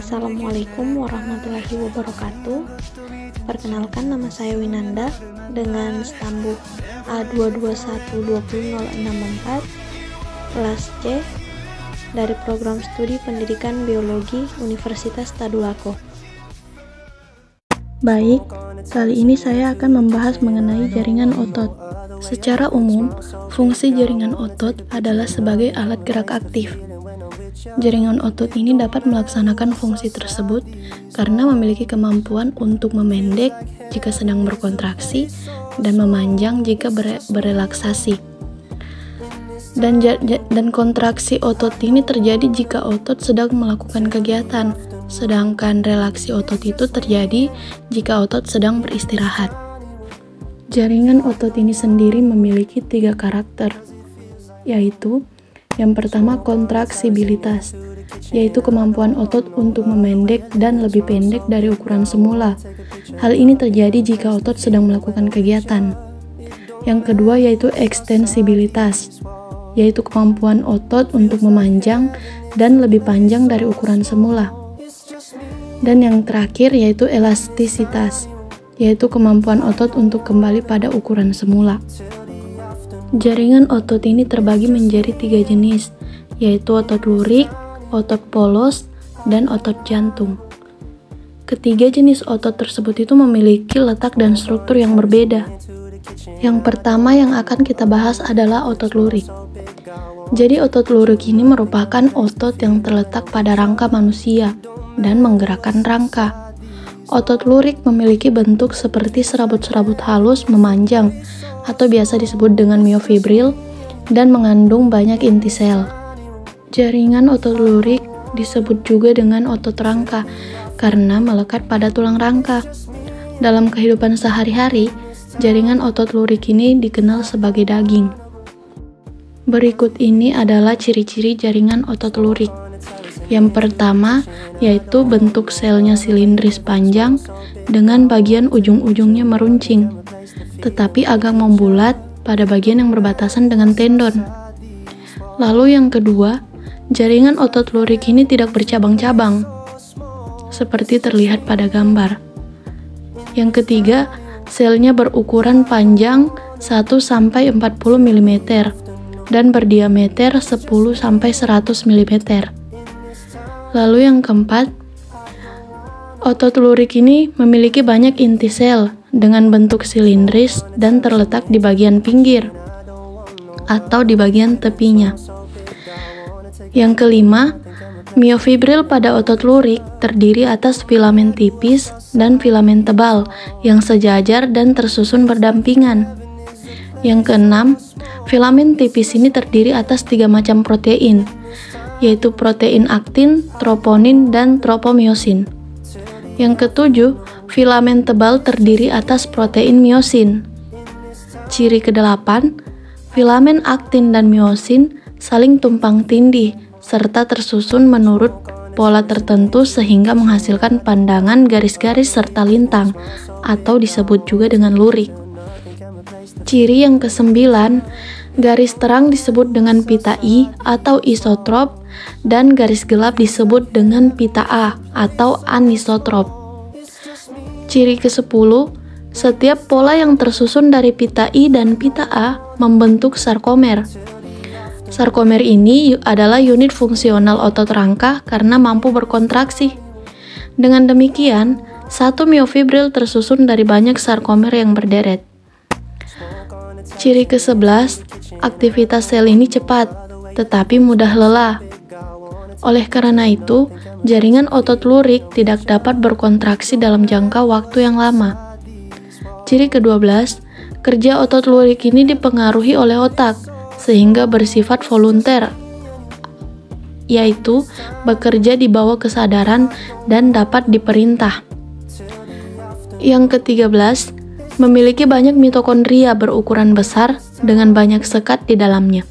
Assalamualaikum warahmatullahi wabarakatuh. Perkenalkan, nama saya Winanda dengan stambuk A2212064 kelas C dari program studi pendidikan biologi Universitas Tadulako. Baik, kali ini saya akan membahas mengenai jaringan otot. Secara umum, fungsi jaringan otot adalah sebagai alat gerak aktif. Jaringan otot ini dapat melaksanakan fungsi tersebut karena memiliki kemampuan untuk memendek jika sedang berkontraksi dan memanjang jika berelaksasi. Dan kontraksi otot ini terjadi jika otot sedang melakukan kegiatan, sedangkan relaksi otot itu terjadi jika otot sedang beristirahat. Jaringan otot ini sendiri memiliki 3 karakter, yaitu yang pertama, kontraksibilitas, yaitu kemampuan otot untuk memendek dan lebih pendek dari ukuran semula. Hal ini terjadi jika otot sedang melakukan kegiatan. Yang kedua yaitu ekstensibilitas, yaitu kemampuan otot untuk memanjang dan lebih panjang dari ukuran semula. Dan yang terakhir yaitu elastisitas, yaitu kemampuan otot untuk kembali pada ukuran semula. Jaringan otot ini terbagi menjadi 3 jenis, yaitu otot lurik, otot polos, dan otot jantung. Ketiga jenis otot tersebut itu memiliki letak dan struktur yang berbeda. Yang pertama yang akan kita bahas adalah otot lurik. Jadi otot lurik ini merupakan otot yang terletak pada rangka manusia dan menggerakkan rangka. Otot lurik memiliki bentuk seperti serabut-serabut halus memanjang, atau biasa disebut dengan miofibril, dan mengandung banyak inti sel. Jaringan otot lurik disebut juga dengan otot rangka karena melekat pada tulang rangka. Dalam kehidupan sehari-hari, jaringan otot lurik ini dikenal sebagai daging. Berikut ini adalah ciri-ciri jaringan otot lurik. Yang pertama yaitu bentuk selnya silindris panjang dengan bagian ujung-ujungnya meruncing, tetapi agak membulat pada bagian yang berbatasan dengan tendon. Lalu yang kedua, jaringan otot lurik ini tidak bercabang-cabang, seperti terlihat pada gambar. Yang ketiga, selnya berukuran panjang 1-40 mm dan berdiameter 10-100 mm. Lalu yang keempat, otot lurik ini memiliki banyak inti sel dengan bentuk silindris dan terletak di bagian pinggir atau di bagian tepinya. Yang kelima, miofibril pada otot lurik terdiri atas filamen tipis dan filamen tebal yang sejajar dan tersusun berdampingan. Yang keenam, filamen tipis ini terdiri atas 3 macam protein, yaitu protein aktin, troponin, dan tropomiosin. Yang ketujuh, filamen tebal terdiri atas protein miosin. Ciri kedelapan, filamen aktin dan miosin saling tumpang tindih serta tersusun menurut pola tertentu sehingga menghasilkan pandangan garis-garis serta lintang atau disebut juga dengan lurik. Ciri yang kesembilan, garis terang disebut dengan pita I atau isotrop dan garis gelap disebut dengan pita A atau anisotrop. Ciri ke-10, setiap pola yang tersusun dari pita I dan pita A membentuk sarkomer. Sarkomer ini adalah unit fungsional otot rangka karena mampu berkontraksi. Dengan demikian, satu miofibril tersusun dari banyak sarkomer yang berderet. Ciri ke-11, aktivitas sel ini cepat, tetapi mudah lelah. Oleh karena itu, jaringan otot lurik tidak dapat berkontraksi dalam jangka waktu yang lama. Ciri ke-12, kerja otot lurik ini dipengaruhi oleh otak, sehingga bersifat volunter, yaitu bekerja di bawah kesadaran dan dapat diperintah. Yang ke-13, memiliki banyak mitokondria berukuran besar dengan banyak sekat di dalamnya.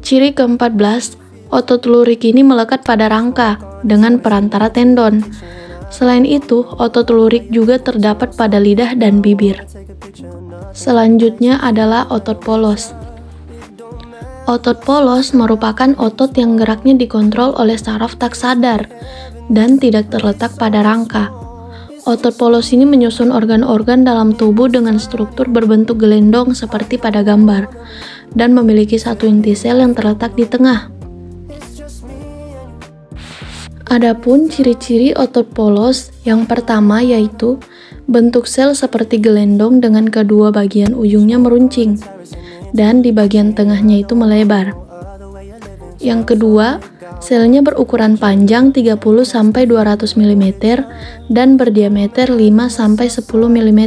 Ciri ke-14, otot lurik ini melekat pada rangka dengan perantara tendon. Selain itu, otot lurik juga terdapat pada lidah dan bibir. Selanjutnya adalah otot polos. Otot polos merupakan otot yang geraknya dikontrol oleh saraf tak sadar dan tidak terletak pada rangka. Otot polos ini menyusun organ-organ dalam tubuh dengan struktur berbentuk gelendong seperti pada gambar, dan memiliki satu inti sel yang terletak di tengah. Adapun ciri-ciri otot polos, yang pertama yaitu bentuk sel seperti gelendong dengan kedua bagian ujungnya meruncing, dan di bagian tengahnya itu melebar. Yang kedua, selnya berukuran panjang 30-200 mm dan berdiameter 5-10 mm.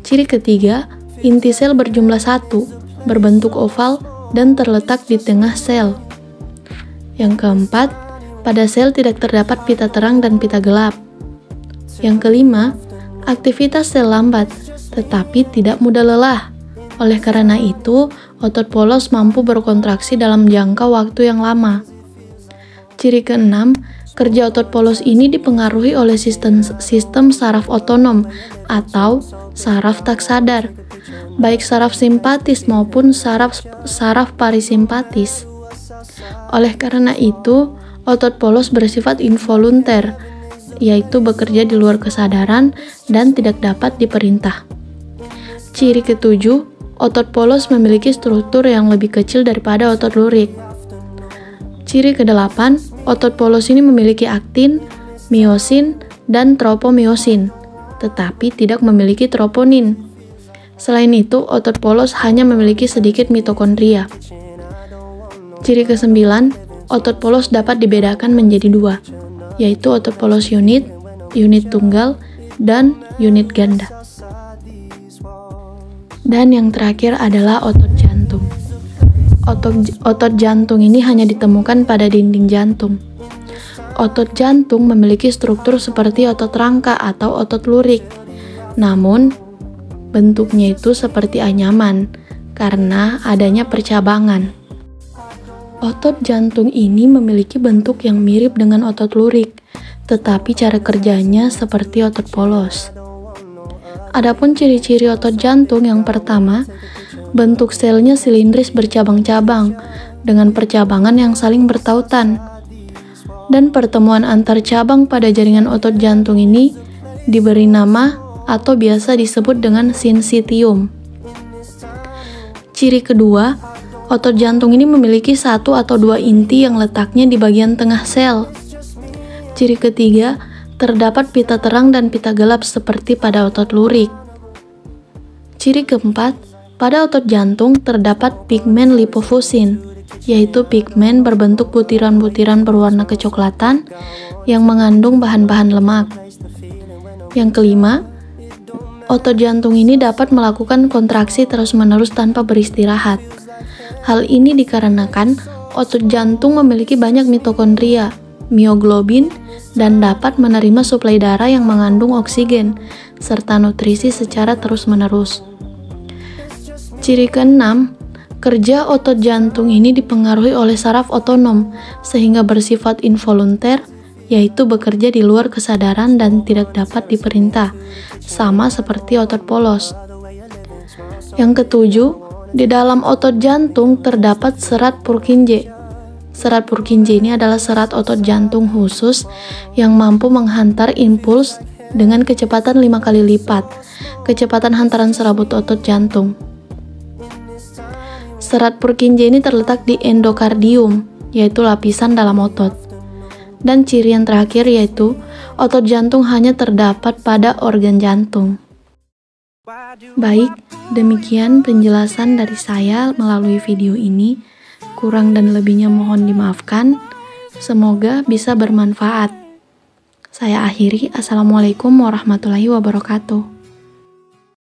Ciri ketiga, inti sel berjumlah 1, berbentuk oval dan terletak di tengah sel. Yang keempat, pada sel tidak terdapat pita terang dan pita gelap. Yang kelima, aktivitas sel lambat, tetapi tidak mudah lelah. Oleh karena itu, otot polos mampu berkontraksi dalam jangka waktu yang lama. Ciri keenam, kerja otot polos ini dipengaruhi oleh sistem saraf otonom atau saraf tak sadar, baik saraf simpatis maupun saraf parasimpatis. Oleh karena itu, otot polos bersifat involunter, yaitu bekerja di luar kesadaran dan tidak dapat diperintah. Ciri ketujuh, otot polos memiliki struktur yang lebih kecil daripada otot lurik. Ciri kedelapan, otot polos ini memiliki aktin, miosin, dan tropomiosin, tetapi tidak memiliki troponin. Selain itu, otot polos hanya memiliki sedikit mitokondria. Ciri kesembilan, otot polos dapat dibedakan menjadi dua, yaitu otot polos unit, unit tunggal, dan unit ganda. Dan yang terakhir adalah otot jantung. Otot jantung ini hanya ditemukan pada dinding jantung. Otot jantung memiliki struktur seperti otot rangka atau otot lurik. Namun, bentuknya itu seperti anyaman karena adanya percabangan. Otot jantung ini memiliki bentuk yang mirip dengan otot lurik, tetapi cara kerjanya seperti otot polos. Adapun ciri-ciri otot jantung, yang pertama, bentuk selnya silindris bercabang-cabang dengan percabangan yang saling bertautan. Dan pertemuan antar cabang pada jaringan otot jantung ini diberi nama atau biasa disebut dengan sinsitium. Ciri kedua, otot jantung ini memiliki satu atau dua inti yang letaknya di bagian tengah sel. Ciri ketiga, terdapat pita terang dan pita gelap seperti pada otot lurik. Ciri keempat, pada otot jantung terdapat pigmen lipofusin, yaitu pigmen berbentuk butiran-butiran berwarna kecoklatan yang mengandung bahan-bahan lemak. Yang kelima, otot jantung ini dapat melakukan kontraksi terus-menerus tanpa beristirahat. Hal ini dikarenakan otot jantung memiliki banyak mitokondria, mioglobin, dan dapat menerima suplai darah yang mengandung oksigen, serta nutrisi secara terus-menerus. Ciri keenam, kerja otot jantung ini dipengaruhi oleh saraf otonom, sehingga bersifat involunter, yaitu bekerja di luar kesadaran dan tidak dapat diperintah, sama seperti otot polos. Yang ketujuh, di dalam otot jantung terdapat serat Purkinje. Serat Purkinje ini adalah serat otot jantung khusus yang mampu menghantar impuls dengan kecepatan 5 kali lipat kecepatan hantaran serabut otot jantung. Serat Purkinje ini terletak di endokardium, yaitu lapisan dalam otot. Dan ciri yang terakhir yaitu otot jantung hanya terdapat pada organ jantung. Baik, demikian penjelasan dari saya melalui video ini. Kurang dan lebihnya mohon dimaafkan. Semoga bisa bermanfaat. Saya akhiri. Assalamualaikum warahmatullahi wabarakatuh.